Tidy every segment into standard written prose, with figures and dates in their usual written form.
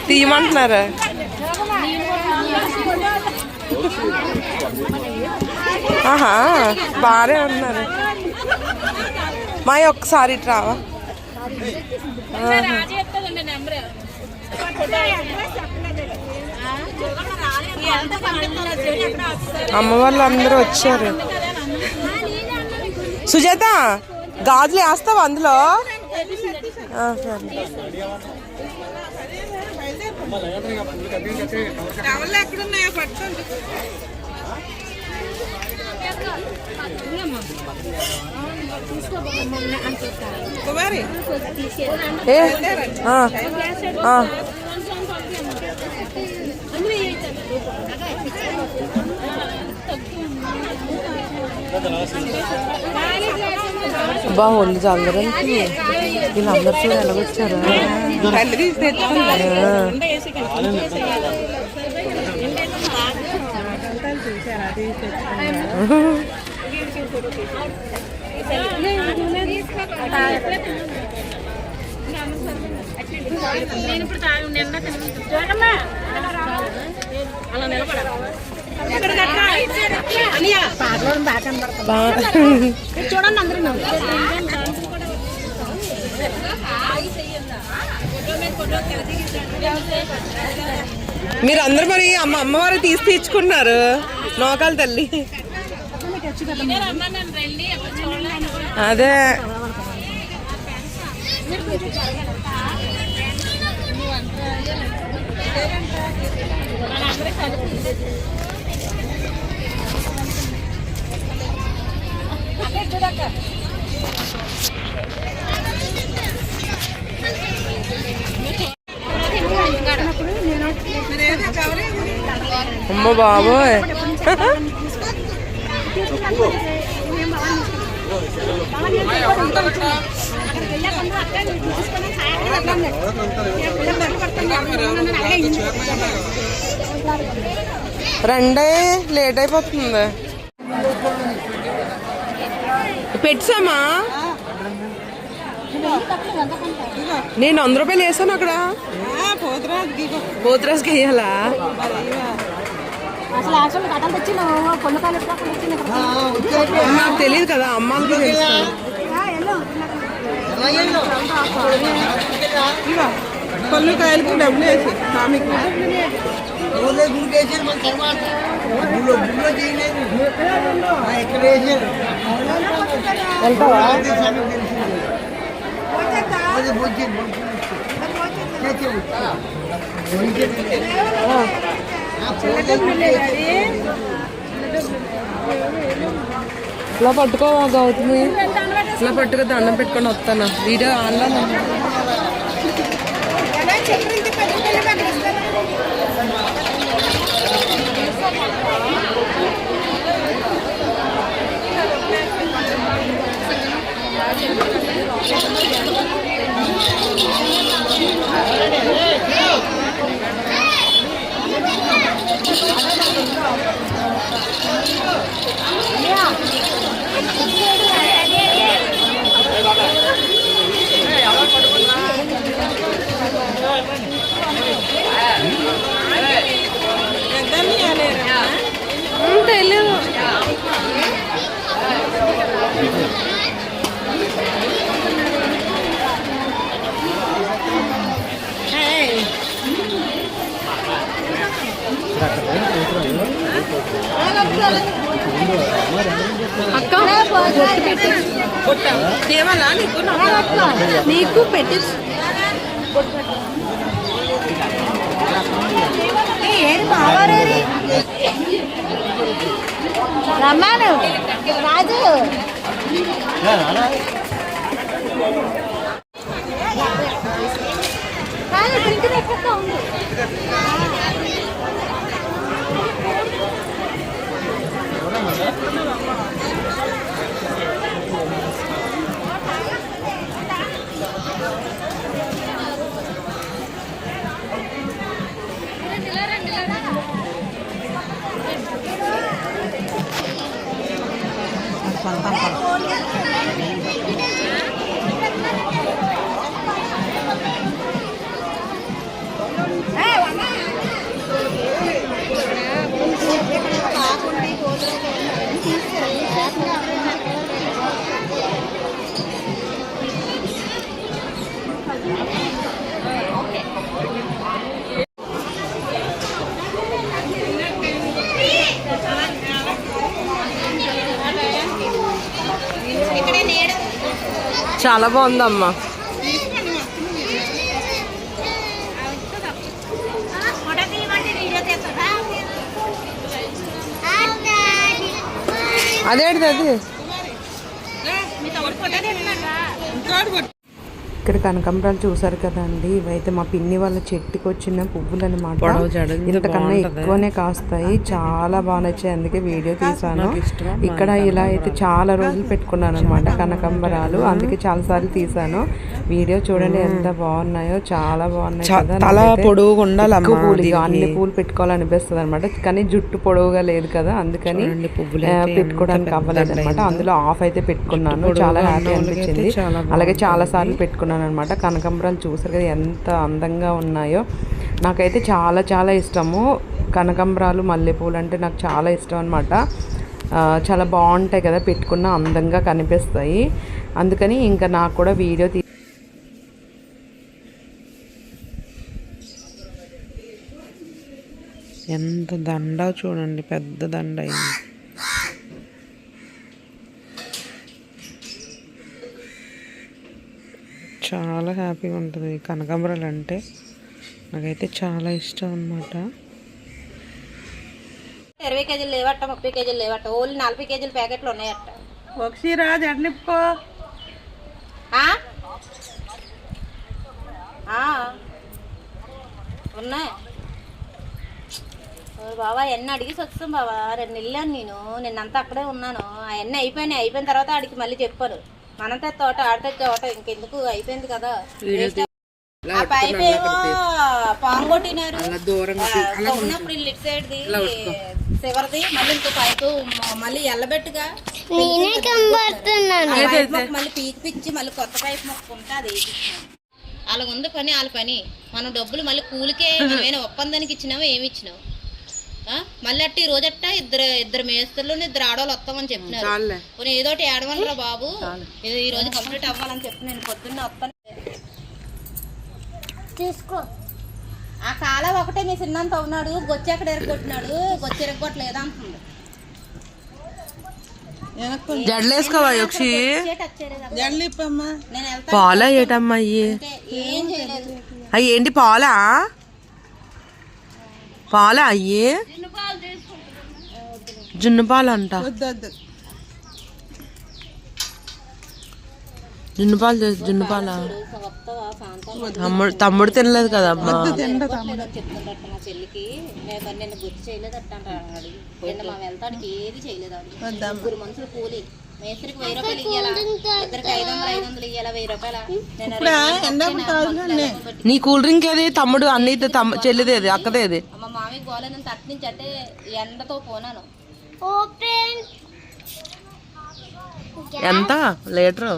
తీయమంటున్నారా? ఆహా బాగానే ఉన్నారు. మా ఒక్కసారి రావా? అమ్మ వాళ్ళు అందరూ వచ్చారు. సుజాత గాజులు వేస్తావా అందులో? బాగుంది అందరికి. వీళ్ళందరూ చూడ ఎలాగొచ్చారు. చూడండి అందరూ మీరు అందరు మరి అమ్మవారు తీర్చుకున్నారు నోకాలు తల్లి. అదే అమ్మ బాబోయ్. రండే లేట్ అయిపోతుంది. పెట్టామా? నేను 100 రూపాయలు వేసాను అక్కడ. పోతురాజుకి వేయాలా? నాకు తెలియదు కదా, అమ్మాలకి తెలుసు. పళ్ళుకాయలకి డబ్బులు వేసి ఇలా పట్టుకో గౌతమి, ఇలా పట్టుకో దండం పెట్టుకొని వస్తాను. వీడియో ఆన్లైన్ తెలియదు. అక్క దేవాలా నీకు పెట్టి రమ్మాను రాజు ఉంది. చాలా బాగుందమ్మా. ఫోటో తీయమంటే వీడియో తీస్తారా? అదేంటిది అది? మీ తమ్ముడు ఫోటో తీస్తున్నారా? ఇక్కడ కనకాంబరాలు చూసారు కదండి, ఇవైతే మా పిన్ని వాళ్ళ చెట్టుకి వచ్చిన పువ్వులు అనమాట. ఇంతకన్నా ఎక్కువనే కాస్తాయి, చాలా బాగా నచ్చాయి, అందుకే వీడియో తీసాను. ఇక్కడ ఇలా అయితే చాలా రోజులు పెట్టుకున్నాను అనమాట కనకాంబరాలు, అందుకే చాలా సార్లు తీసాను. వీడియో చూడండి ఎంత బాగున్నాయో, చాలా బాగున్నాయి కదా. అన్ని పూలు పెట్టుకోవాలనిపిస్తుంది అనమాట, కానీ జుట్టు పొడవుగా లేదు కదా, అందుకని పెట్టుకోవడానికి అవ్వలేదు అనమాట. అందులో ఆఫ్ అయితే పెట్టుకున్నాను, చాలా హ్యాపీ అనిపించింది. అలాగే చాలా సార్లు పెట్టుకున్నాను అనమాట. కనకాంబరాలు చూసారు కదా ఎంత అందంగా ఉన్నాయో. నాకైతే చాలా చాలా ఇష్టము కనకాంబరాలు, మల్లెపూలు అంటే నాకు చాలా ఇష్టం అనమాట. చాలా బాగుంటాయి కదా, పెట్టుకున్న అందంగా కనిపిస్తాయి. అందుకని ఇంకా నాకు కూడా వీడియో ఎంత దండ చూడండి, పెద్ద దండ అయింది. చాలా హ్యాపీగా ఉంటుంది కనకాంబరాలు అంటే, నాకైతే చాలా ఇష్టం అన్నమాట. 20 కేజీలు లేవట్ట, 30 కేజీలు లేవట్ట, ఓన్లీ 40 కేజీల ప్యాకెట్లు ఉన్నాయట. ఒకసిరా జడ్నిప్పో ఉన్నాయి బాబా. ఎన్ని అడిగేసి వస్తాం బాబా, 2 వెళ్ళాను నేను, నిన్నంతా అక్కడే ఉన్నాను. అవన్నీ అయిపోయిన తర్వాత ఆడికి మళ్ళీ చెప్పాను, మనంతే తోట ఆడితే తోట ఇంకెందుకు, అయిపోయింది కదా. ఆ పైపు ఏమో పాము కొట్టినారు ఉన్నప్పుడు ఇటు సైడ్ది చివరిది, మళ్ళీ ఇంకో పైపు మళ్ళీ ఎల్లబెట్టుగా మళ్ళీ పీకి మళ్ళీ కొత్త పైపు మొక్కుంటే అది వాళ్ళ ఉంది పని, వాళ్ళ పని. మనం డబ్బులు మళ్ళీ కూలికే మనమేనా ఒప్పందానికి ఇచ్చినావో ఏమి ఇచ్చినావు. మళ్ళీ అట్ట ఈ రోజు అట్ట ఇద్దరు మేస్తర్లు 2 ఆడవాళ్ళు వస్తామని చెప్పినారు. కొన్ని ఏదోటి ఏడవనరా బాబు, ఇది ఈ రోజు కంప్లీట్ అవ్వాలని చెప్పి నేను పొద్దున్నే వస్తాను. తీసుకో ఆ కాల ఒకటే మీ చిన్నంత ఉన్నాడు, గొచ్చి అక్కడ ఎరగొట్టినాడు, గొచ్చి ఎరగొట్టలేదు అంటుంది. జడలేసుకోవా యక్షి? జడ్లిప్పమ్మా. నేను వెళ్తాను. పాలా ఏటమ్మా అయ్యి? ఏం చేయలేదు. అయ్యి ఏంటి పాలా? పాలా అయ్యి? జున్ను పాలు అంట. జున్ను పాలు జున్ను పాలా? తమ్ముడు తినలేదు కదా అమ్మా. చెప్తుందట మా చెల్లికి, నేను గుర్తు చేయలేదట అన్నాడు. నిన్న మా వెళ్తానికి ఏది చేయలేదు. 3 మనుషులు కూలి, మేస్త్రికి 1000 రూపాయలు ఇయ్యాలా, ఇద్దరికి 500 ఇయ్యాలా, 1000 రూపాయల. నీ కూల్ డ్రింక్ ఏది తమ్ముడు? అన్ని చెల్లిదేది అక్కదేది? మా మామి గోళను తట్టు నుంచి అంటే ఎండతో పోనాను. ఎంత లీటరు?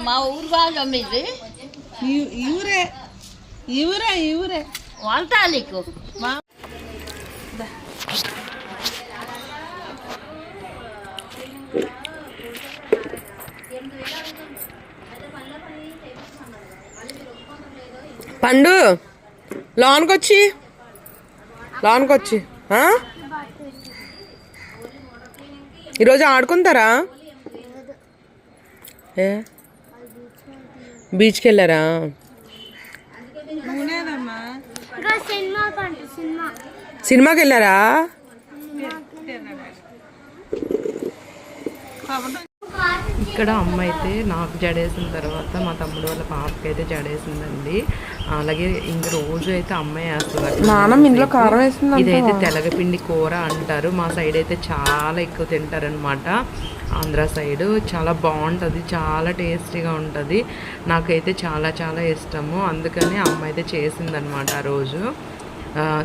మా ఊరు బాగా మీది ఇవురే వంటాలికు పండు లోన్కొచ్చి ఈరోజు ఆడుకుంటారా? ఏ బీచ్కి వెళ్ళారా? సినిమాకి వెళ్ళారా? ఇక్కడ అమ్మ అయితే నాకు జడేసిన తర్వాత మా తమ్ముడు వాళ్ళ పాపకి అయితే జడేసిందండి. అలాగే ఇంక రోజు అయితే అమ్మాయి వేస్తుంది. నాన్నమ్మ ఇంట్లో కారం వేస్తుంది. ఇదైతే తెలగపిండి కూర అంటారు, మా సైడ్ అయితే చాలా ఎక్కువ తింటారనమాట. ఆంధ్ర సైడు చాలా బాగుంటుంది, చాలా టేస్టీగా ఉంటుంది. నాకైతే చాలా చాలా ఇష్టము, అందుకని అమ్మ అయితే చేసిందనమాట ఆ రోజు.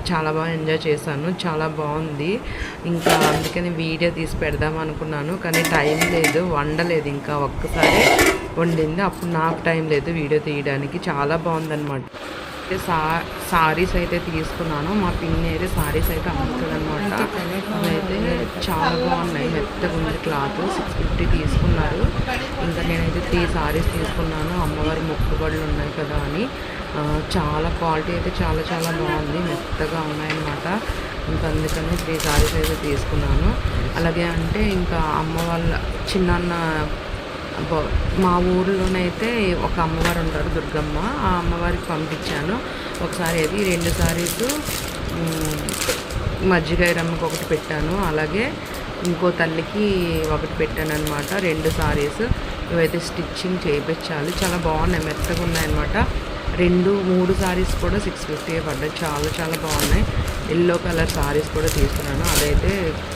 చాలా బాగా ఎంజాయ్ చేశాను, చాలా బాగుంది. ఇంకా అందుకని వీడియో తీసి పెడదాం అనుకున్నాను, కానీ టైం లేదు, వండలేదు. ఇంకా ఒక్కసారి వండింది, అప్పుడు నాకు టైం లేదు వీడియో తీయడానికి. చాలా బాగుందన్నమాట. సారీస్ అయితే తీసుకున్నాను, మా పిన్ని అయితే సారీస్ అయితే అమ్ముతుంది అనమాట. అవైతే చాలా బాగున్నాయి, మెత్తగా ఉంది క్లాత్. 650 తీసుకున్నారు. ఇంకా నేనైతే 3 సారీస్ తీసుకున్నాను, అమ్మవారి మొక్కుబడులు ఉన్నాయి కదా అని. చాలా క్వాలిటీ అయితే చాలా చాలా బాగుంది, మెత్తగా ఉన్నాయన్నమాట. ఇంకా అందుకని 3 సారీస్ అయితే తీసుకున్నాను. అలాగే అంటే ఇంకా అమ్మ వాళ్ళ చిన్నాన్న మా ఊర్లోనైతే ఒక అమ్మవారు ఉంటారు, దుర్గమ్మ. ఆ అమ్మవారికి పంపించాను ఒకసారి. అది 2 సారీసు మజ్జిగైరమ్మకి ఒకటి పెట్టాను, అలాగే ఇంకో తల్లికి ఒకటి పెట్టాను అనమాట. 2 సారీస్ ఇవైతే స్టిచ్చింగ్ చేయించాలి. చాలా బాగున్నాయి, మెత్తగా ఉన్నాయన్నమాట. 3 సారీస్ కూడా 650 పడ్డాయి. చాలా చాలా బాగున్నాయి. ఎల్లో కలర్ సారీస్ కూడా తీసుకున్నాను, అదైతే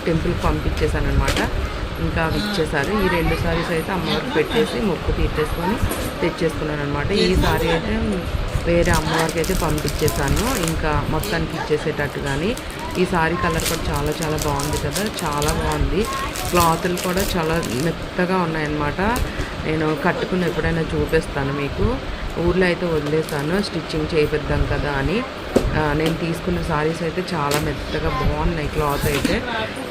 టెంపుల్కి పంపించేశాను అనమాట. ఇంకా అవి ఇచ్చేసారు. ఈ 2 సారీస్ అయితే అమ్మవారికి పెట్టేసి మొక్కు తీర్చేసుకొని తెచ్చేసుకున్నాను అనమాట. ఈ సారీ అయితే వేరే అమ్మవారికి అయితే పంపించేశాను, ఇంకా మొత్తానికి ఇచ్చేసేటట్టు. కానీ ఈ సారీ కలర్ కూడా చాలా చాలా బాగుంది కదా, చాలా బాగుంది. క్లాతులు కూడా చాలా మెత్తగా ఉన్నాయన్నమాట. నేను కట్టుకుని ఎప్పుడైనా చూపిస్తాను మీకు. ఊర్లో అయితే వదిలేస్తాను స్టిచ్చింగ్ చేయిద్దాం కదా అని. నేను తీసుకున్న సారీస్ అయితే చాలా మెత్తగా బాగున్నాయి క్లాత్ అయితే,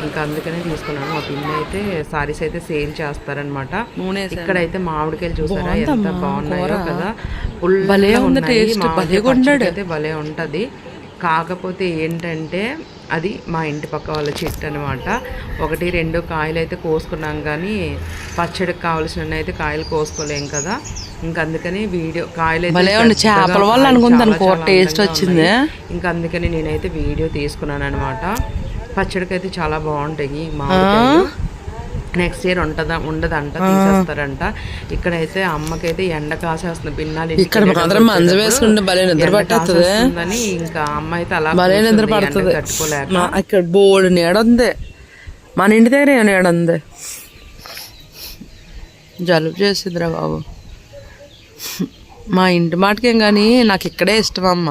ఇంకా అందుకనే తీసుకున్నాను. మా పిన్ని అయితే సారీస్ అయితే సేల్ చేస్తారనమాట. ఇక్కడైతే మామిడికాయలు చూసారా ఎంత బాగున్నాయో కదా, పుల్లగా ఉన్నాయి. మామిడికాయ అయితే భలే ఉంటుంది. కాకపోతే ఏంటంటే అది మా ఇంటి పక్క వాళ్ళ చెట్టు అనమాట. 1-2 కాయలు అయితే కోసుకున్నాం, కానీ పచ్చడికి కావాల్సిన అయితే కాయలు కోసుకోలేం కదా. ఇంకా అందుకని వీడియో కాయలు చేపల వల్ల అనుకుంటాను టేస్ట్ వచ్చింది. ఇంకా అందుకని నేనైతే వీడియో తీసుకున్నాను అనమాట. పచ్చడికి అయితే చాలా బాగుంటాయి మామిడికాయలు. నెక్స్ట్ ఇయర్ ఉండదంట, తీసేస్తారంట. ఇక్కడైతే అమ్మకైతే ఎండ కాసేస్తుంది, పిన్నాలి వేసుకుంటుందని ఇంకా అమ్మ అయితే అలా కట్టుకోలేక. ఇక్కడ బోర్డు నీడ ఉంది, మన ఇంటి దగ్గర ఏ నీడ ఉంది. జలుబు చేసిద్దిరా బాబు. మా ఇంటి మాటకేం కానీ నాకు ఇక్కడే ఇష్టం అమ్మ,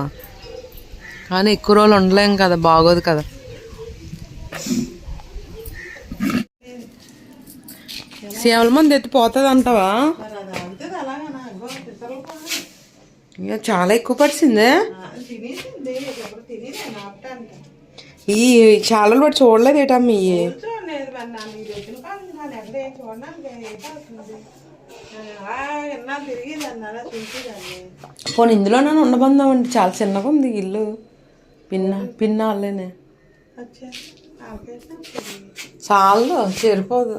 కానీ ఎక్కువ రోజులు ఉండలేం కదా, బాగోదు కదా. సేవల మంది ఎత్తిపోతుంది అంటావా? ఇక చాలా ఎక్కువ పడిసిందే. ఈ చాలలు పడి చూడలేదు ఏటమ్మ. ఇవి పోనీ ఇందులో నన్ను ఉండబందామండి, చాలా చిన్నగా ఉంది ఇల్లు. పిన్న వాళ్ళనే చాలు, సరిపోదు.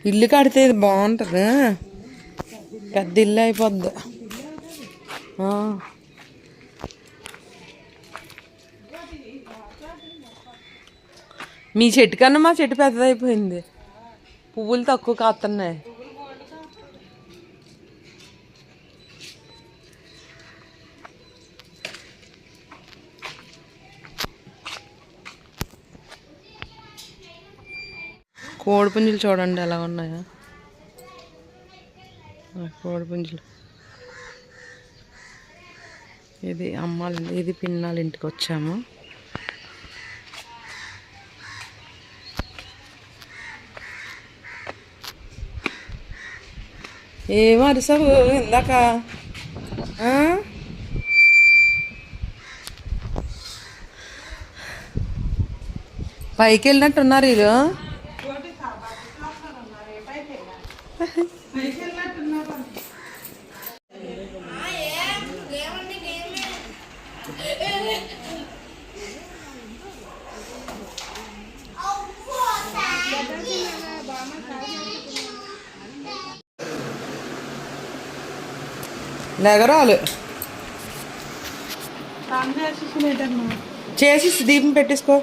ఇల్లు కడితే ఇది బాగుంటుంది, పెద్ద ఇల్లు అయిపోద్ది. మీ చెట్టు కన్నా మా చెట్టు పెద్దదైపోయింది, పువ్వులు తక్కువ కాస్తున్నాయి. కోడిపుంజులు చూడండి ఎలా ఉన్నాయా, కోడిపుంజులు. ఇది అమ్మాలి, ఇది పిన్నాళ్ళ ఇంటికి వచ్చాము. ఏమో అరిసావు ఇందాక. పైకి వెళ్ళినట్టున్నారు వీరు. నగరాలు చేసి దీపం పెట్టేసుకో.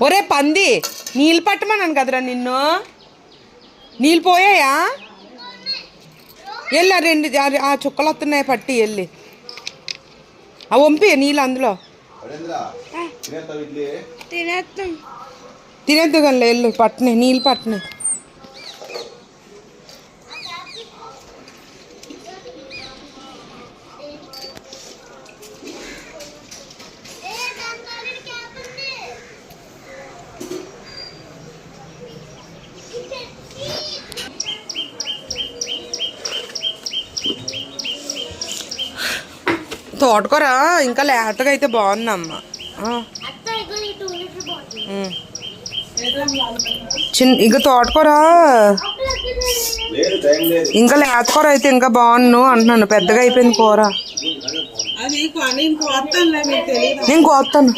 ఒరే పంది, నీళ్ళు పట్టమన్నాను కదరా నిన్ను. నీళ్ళు పోయాయా? వెళ్ళా 2 ఆ చుక్కలు వస్తున్నాయి, పట్టి వెళ్ళి ఆ వంపి నీళ్ళు అందులో తినేద్దు కానీ వెళ్ళు, పట్టినాయి నీళ్ళు పట్టినాయి. తోటకూర ఇంకా లేతగా అయితే బాగుందమ్మ. ఇక తోటకూర ఇంకా లేతకూర అయితే ఇంకా బాగుండు అంటున్నాను. పెద్దగా అయిపోయింది కూర. నేను కోస్తాను.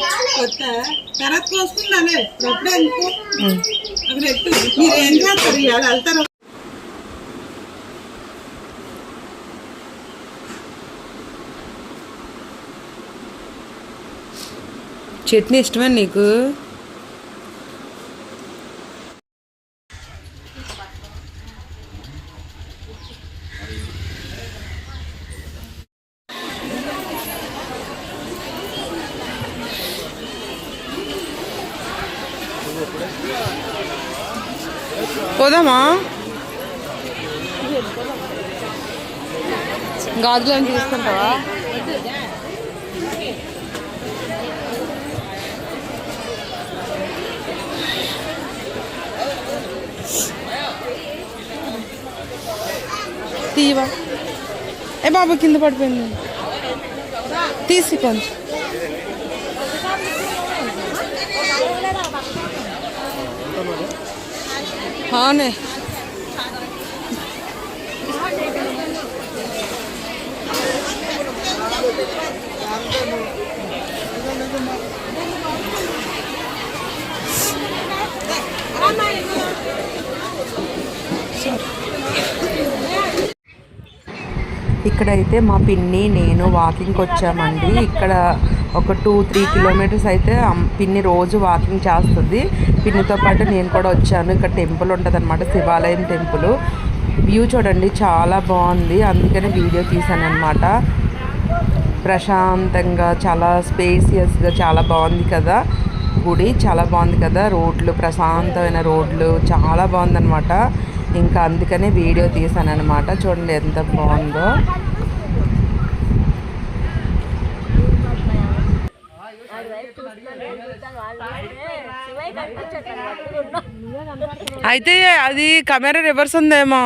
చట్నీ ఇష్టమే నీకు? పోదామా? గాజులు తీసుకుంటావా? తీవా. ఏ బాబు కింద పడిపోయింది. తీసి కొంచెం. అవునే. ఇక్కడైతే మా పిన్ని నేను వాకింగ్కి వచ్చామండి. ఇక్కడ ఒక 2-3 కిలోమీటర్స్ అయితే పిన్ని రోజు వాకింగ్ చేస్తుంది. పిన్నితో పాటు నేను కూడా వచ్చాను. ఇక్కడ టెంపుల్ ఉంటుంది అనమాట, శివాలయం టెంపుల్. వ్యూ చూడండి చాలా బాగుంది, అందుకని వీడియో తీసాను అనమాట. ప్రశాంతంగా చాలా స్పేసియస్గా చాలా బాగుంది కదా గుడి, చాలా బాగుంది కదా. రోడ్లు ప్రశాంతమైన రోడ్లు చాలా బాగుందన్నమాట. ఇంకా అందుకనే వీడియో తీసాను అనమాట. చూడండి ఎంత బాగుందో. అయితే అది కెమెరా రివర్స్ ఉందేమో.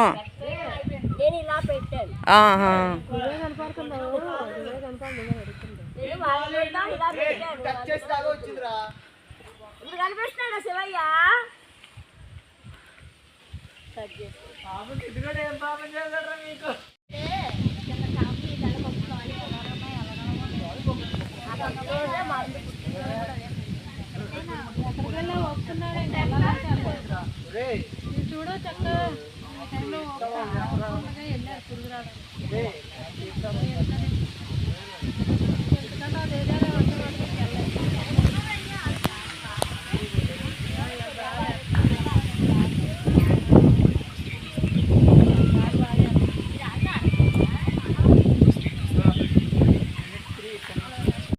చూడ చక్కగా